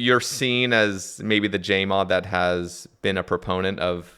you're seen as maybe the JMod that has been a proponent of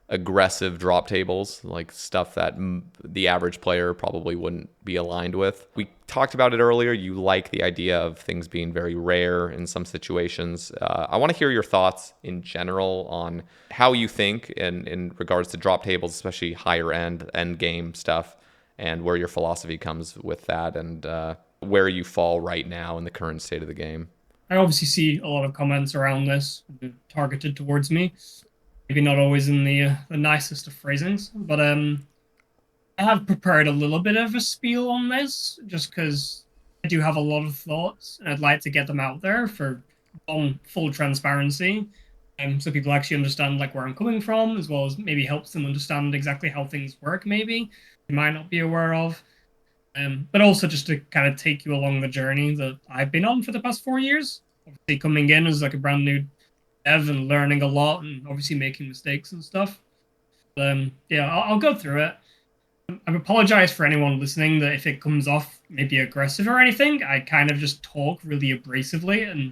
aggressive drop tables, like stuff that the average player probably wouldn't be aligned with. We talked about it earlier. You like the idea of things being very rare in some situations. I want to hear your thoughts in general on how you think in regards to drop tables, especially higher end game stuff, and where your philosophy comes with that, and where you fall right now in the current state of the game. I obviously see a lot of comments around this targeted towards me. Maybe not always in the nicest of phrasings, but I have prepared a little bit of a spiel on this, just because I do have a lot of thoughts, and I'd like to get them out there for full transparency, so people actually understand like where I'm coming from, as well as maybe helps them understand exactly how things work. Maybe they might not be aware of, but also just to kind of take you along the journey that I've been on for the past 4 years. Obviously, coming in as like a brand new dev and learning a lot, and obviously making mistakes and stuff. Yeah, I'll go through it. I apologize for anyone listening that if it comes off maybe aggressive or anything, I kind of just talk really abrasively, and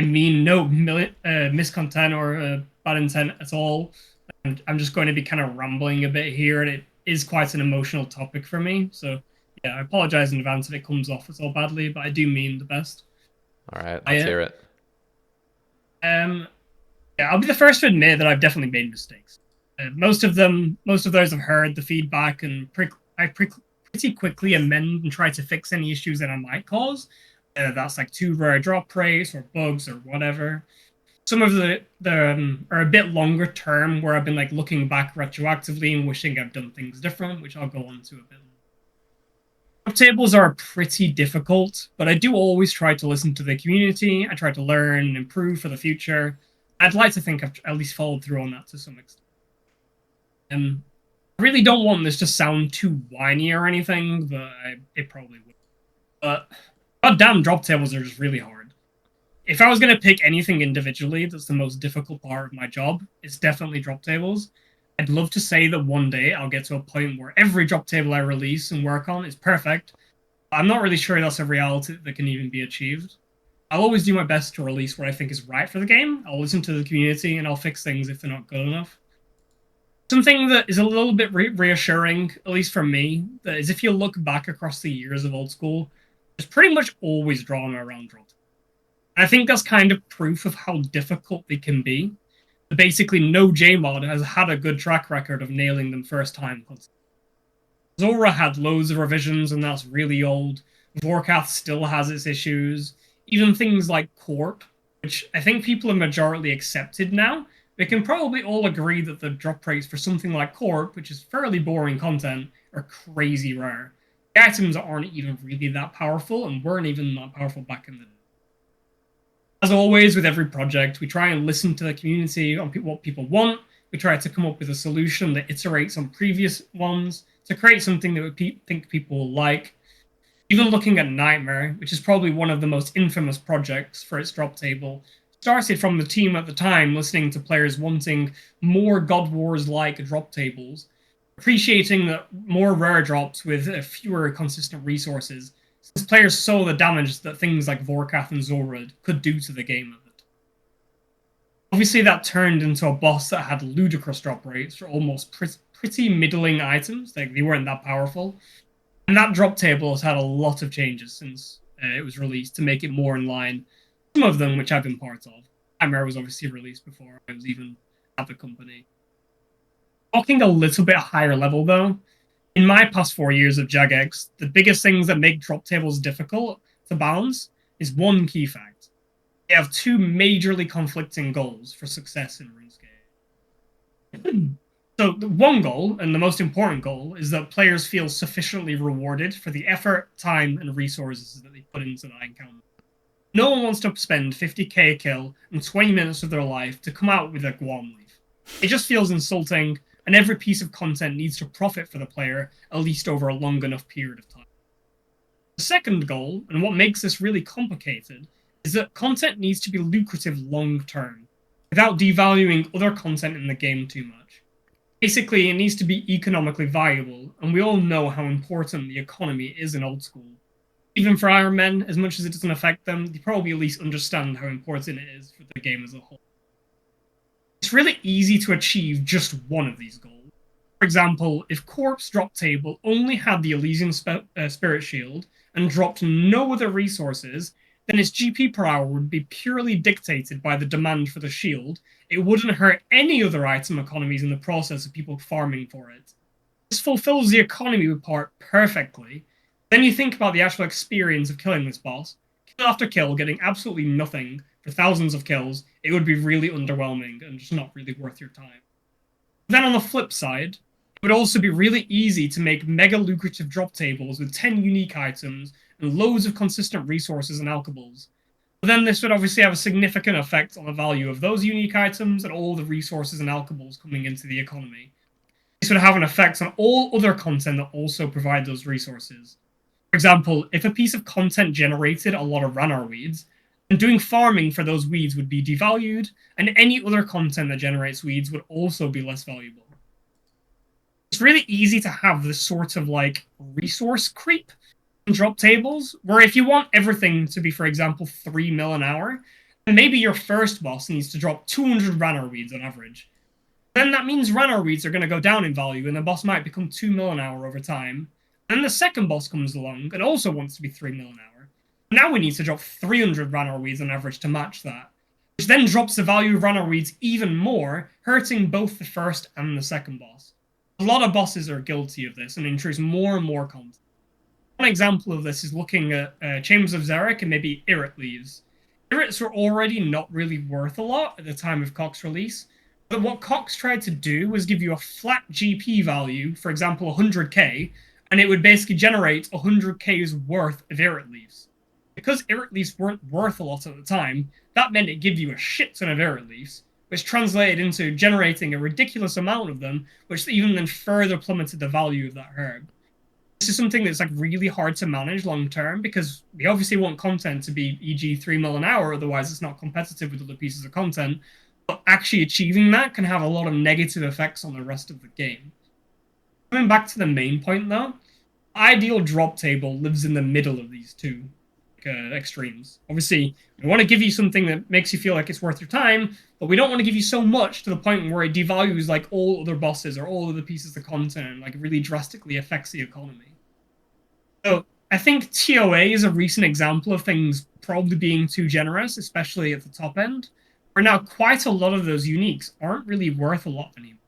I mean no miscontent or bad intent at all. And I'm just going to be kind of rambling a bit here, and it is quite an emotional topic for me. So yeah, I apologize in advance if it comes off at all badly, but I do mean the best. All right, let's I hear it. um yeah, I'll be the first to admit that I've definitely made mistakes. Most of those have heard the feedback, and pretty quickly amend and try to fix any issues that I might cause. That's like too rare drop rates or bugs or whatever. Some of the are a bit longer term, where I've been like looking back retroactively and wishing I've done things different, which I'll go on to a bit. Drop tables are pretty difficult, but I do always try to listen to the community. I try to learn and improve for the future. I'd like to think I've at least followed through on that to some extent. I really don't want this to sound too whiny or anything, but it probably would. But goddamn, drop tables are just really hard. If I was going to pick anything individually that's the most difficult part of my job, it's definitely drop tables. I'd love to say that one day I'll get to a point where every drop table I release and work on is perfect. I'm not really sure that's a reality that can even be achieved. I'll always do my best to release what I think is right for the game. I'll listen to the community, and I'll fix things if they're not good enough. Something that is a little bit reassuring, at least for me, that is if you look back across the years of old school, it's pretty much always drawn around drop. I think that's kind of proof of how difficult they can be. Basically, no JMod has had a good track record of nailing them first time. Zora had loads of revisions, and that's really old. Vorkath still has its issues. Even things like Corp, which I think people have majorly accepted now. We can probably all agree that the drop rates for something like Corp, which is fairly boring content, are crazy rare. The items aren't even really that powerful, and weren't even that powerful back in the day. As always, with every project, we try and listen to the community on what people want. We try to come up with a solution that iterates on previous ones to create something that we think people will like. Even looking at Nightmare, which is probably one of the most infamous projects for its drop table, started from the team at the time listening to players wanting more God Wars-like drop tables, appreciating that more rare drops with fewer consistent resources, since players saw the damage that things like Vorkath and Zorud could do to the game. Obviously, that turned into a boss that had ludicrous drop rates for almost pretty middling items. Like, they weren't that powerful. And that drop table has had a lot of changes since it was released to make it more in line. Some of them, which I've been part of. Chimera was obviously released before I was even at the company. Talking a little bit higher level, though, in my past 4 years of Jagex, the biggest things that make drop tables difficult to balance is one key fact. They have two majorly conflicting goals for success in RuneScape. So the one goal, and the most important goal, is that players feel sufficiently rewarded for the effort, time, and resources that they put into that encounter. No one wants to spend 50k a kill and 20 minutes of their life to come out with a Guam leaf. It just feels insulting, and every piece of content needs to profit for the player, at least over a long enough period of time. The second goal, and what makes this really complicated, is that content needs to be lucrative long term, without devaluing other content in the game too much. Basically, it needs to be economically viable, and we all know how important the economy is in old school. Even for Iron Men, as much as it doesn't affect them, they probably at least understand how important it is for the game as a whole. It's really easy to achieve just one of these goals. For example, if Corpse Drop Table only had the Elysian Spirit Shield and dropped no other resources, then its GP per hour would be purely dictated by the demand for the shield. It wouldn't hurt any other item economies in the process of people farming for it. This fulfills the economy part perfectly. Then you think about the actual experience of killing this boss. Kill after kill, getting absolutely nothing for thousands of kills, it would be really underwhelming and just not really worth your time. Then on the flip side, it would also be really easy to make mega lucrative drop tables with 10 unique items and loads of consistent resources and alchables. But then this would obviously have a significant effect on the value of those unique items and all the resources and alchables coming into the economy. This would have an effect on all other content that also provide those resources. For example, if a piece of content generated a lot of Ranar weeds, then doing farming for those weeds would be devalued, and any other content that generates weeds would also be less valuable. It's really easy to have this sort of like resource creep in drop tables, where if you want everything to be, for example, 3 mil an hour, then maybe your first boss needs to drop 200 Ranar weeds on average. Then that means Ranar weeds are going to go down in value, and the boss might become 2 mil an hour over time. And then the second boss comes along and also wants to be 3 mil an hour. Now we need to drop 300 Ranar weeds on average to match that, which then drops the value of Ranar weeds even more, hurting both the first and the second boss. A lot of bosses are guilty of this and introduce more and more content. One example of this is looking at Chambers of Xeric and maybe Irrit leaves. Irrits were already not really worth a lot at the time of Cox's release, but what Cox tried to do was give you a flat GP value, for example 100k, and it would basically generate 100k's worth of Irrit leaves. Because Irrit leaves weren't worth a lot at the time, that meant it gave you a shit ton of Irrit leaves, which translated into generating a ridiculous amount of them, which even then further plummeted the value of that herb. This is something that's like really hard to manage long term because we obviously want content to be e.g. 3 mil an hour, otherwise it's not competitive with other pieces of content. But actually achieving that can have a lot of negative effects on the rest of the game. Coming back to the main point though, ideal drop table lives in the middle of these two extremes. Obviously, we want to give you something that makes you feel like it's worth your time, but we don't want to give you so much to the point where it devalues like all other bosses or all other pieces of content and like really drastically affects the economy. So I think TOA is a recent example of things probably being too generous, especially at the top end, where now quite a lot of those uniques aren't really worth a lot anymore.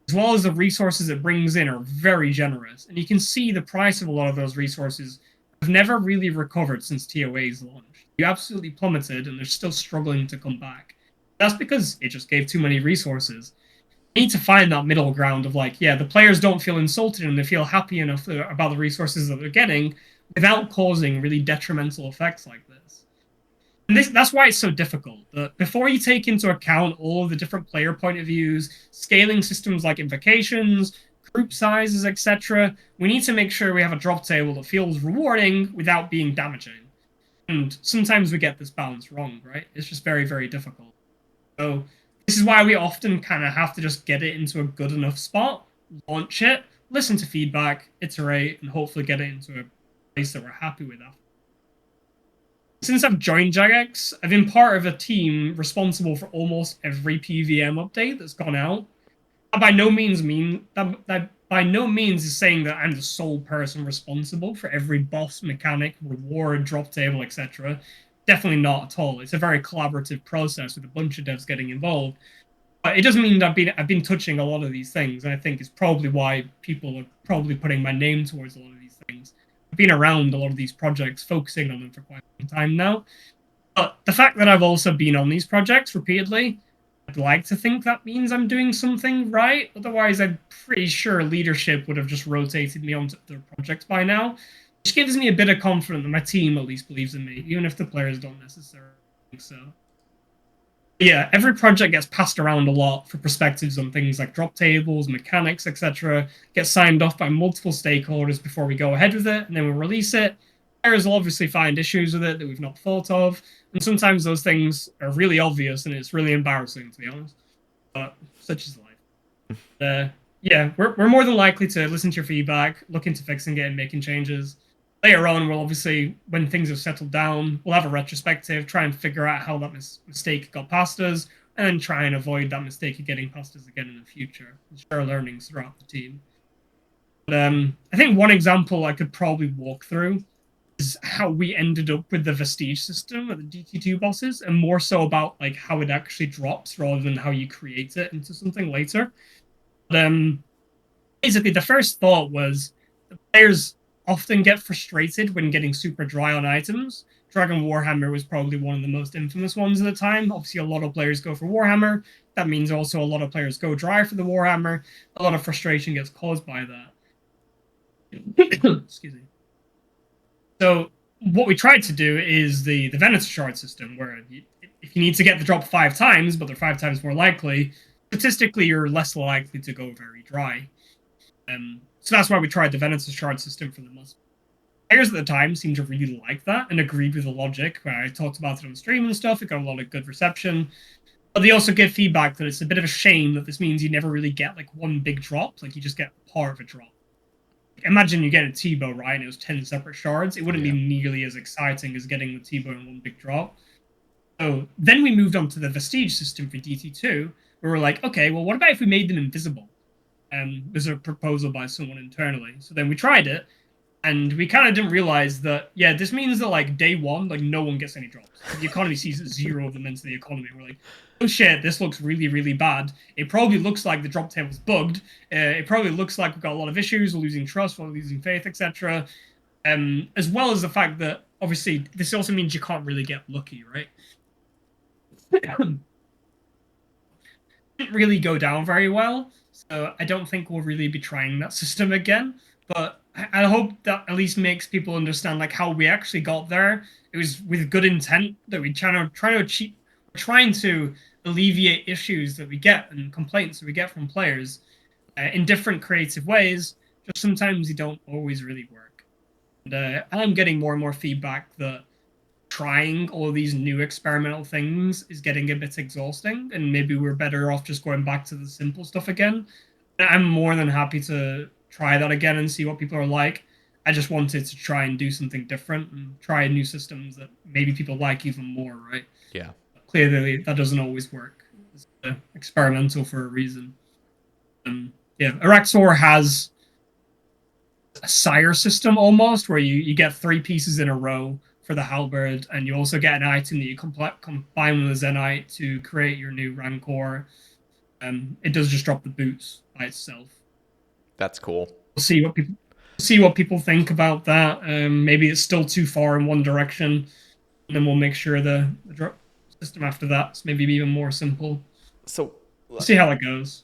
As well as the resources it brings in are very generous, and you can see the price of a lot of those resources have never really recovered since TOA's launch. You absolutely plummeted, and they're still struggling to come back. That's because it just gave too many resources. You need to find that middle ground of like, yeah, the players don't feel insulted and they feel happy enough about the resources that they're getting without causing really detrimental effects like this. And that's why it's so difficult. Before you take into account all of the different player point of views, scaling systems like invocations, group sizes, etc., we need to make sure we have a drop table that feels rewarding without being damaging. And sometimes we get this balance wrong, right? It's just very, very difficult. So this is why we often kind of have to just get it into a good enough spot, launch it, listen to feedback, iterate, and hopefully get it into a place that we're happy with after. Since I've joined Jagex, I've been part of a team responsible for almost every PVM update that's gone out. That by no means is saying that I'm the sole person responsible for every boss, mechanic, reward, drop table, etc. Definitely not at all. It's a very collaborative process with a bunch of devs getting involved. But it doesn't mean that I've been touching a lot of these things, and I think it's probably why people are probably putting my name towards a lot of these things. I've been around a lot of these projects, focusing on them for quite some time now. But the fact that I've also been on these projects repeatedly, I'd like to think that means I'm doing something right. Otherwise, I'm pretty sure leadership would have just rotated me onto their projects by now, which gives me a bit of confidence that my team at least believes in me, even if the players don't necessarily think so. Yeah, every project gets passed around a lot for perspectives on things like drop tables, mechanics, etc. Gets signed off by multiple stakeholders before we go ahead with it, and then we release it. Players will obviously find issues with it that we've not thought of, and sometimes those things are really obvious, and it's really embarrassing, to be honest. But such is life. Yeah, we're more than likely to listen to your feedback, look into fixing it and making changes. Later on, we'll obviously, when things have settled down, we'll have a retrospective, try and figure out how that mistake got past us, and then try and avoid that mistake of getting past us again in the future and share learnings throughout the team. But I think one example I could probably walk through is how we ended up with the Vestige system of the DT2 bosses, and more so about like how it actually drops rather than how you create it into something later. But basically, the first thought was the players often get frustrated when getting super dry on items. Dragon Warhammer was probably one of the most infamous ones at the time. Obviously, a lot of players go for Warhammer. That means also a lot of players go dry for the Warhammer. A lot of frustration gets caused by that. Excuse me. So what we tried to do is the Venator shard system, where if you need to get the drop 5 times, but they're 5 times more likely, statistically you're less likely to go very dry. So that's why we tried the Venator shard system for the most. Players at the time seemed to really like that and agreed with the logic. When I talked about it on stream and stuff, it got a lot of good reception. But they also give feedback that it's a bit of a shame that this means you never really get like one big drop, like you just get part of a drop. Imagine you get a T-bow, right, and it was 10 separate shards. It wouldn't be nearly as exciting as getting the T-bow in one big drop. So then we moved on to the Vestige system for DT2, where we're like, okay, well, what about if we made them invisible? There's a proposal by someone internally. So then we tried it, and we kind of didn't realize that, yeah, this means that, like, day one, like, no one gets any drops. The economy sees 0 of them into the economy. We're like, oh shit, this looks really, really bad. It probably looks like the drop table's bugged. It probably looks like we've got a lot of issues, we're losing trust, we're losing faith, etc. As well as the fact that, obviously, this also means you can't really get lucky, right? Didn't really go down very well, so I don't think we'll really be trying that system again. But I hope that at least makes people understand like how we actually got there. It was with good intent that we trying to achieve, trying to alleviate issues that we get and complaints that we get from players in different creative ways. Just sometimes they don't always really work. And I'm getting more and more feedback that trying all these new experimental things is getting a bit exhausting, and maybe we're better off just going back to the simple stuff again. I'm more than happy to try that again and see what people are like. I just wanted to try and do something different and try new systems that maybe people like even more, right? Yeah. Clearly, that doesn't always work. It's experimental for a reason. Yeah, Araxor has a sire system almost, where you get 3 pieces in a row for the halberd, and you also get an item that you combine with a Zenite to create your new Rancor. It does just drop the boots by itself. That's cool. We'll see what people think about that. Maybe it's still too far in one direction, and then we'll make sure the drop system after that's maybe even more simple. So we'll see how it goes.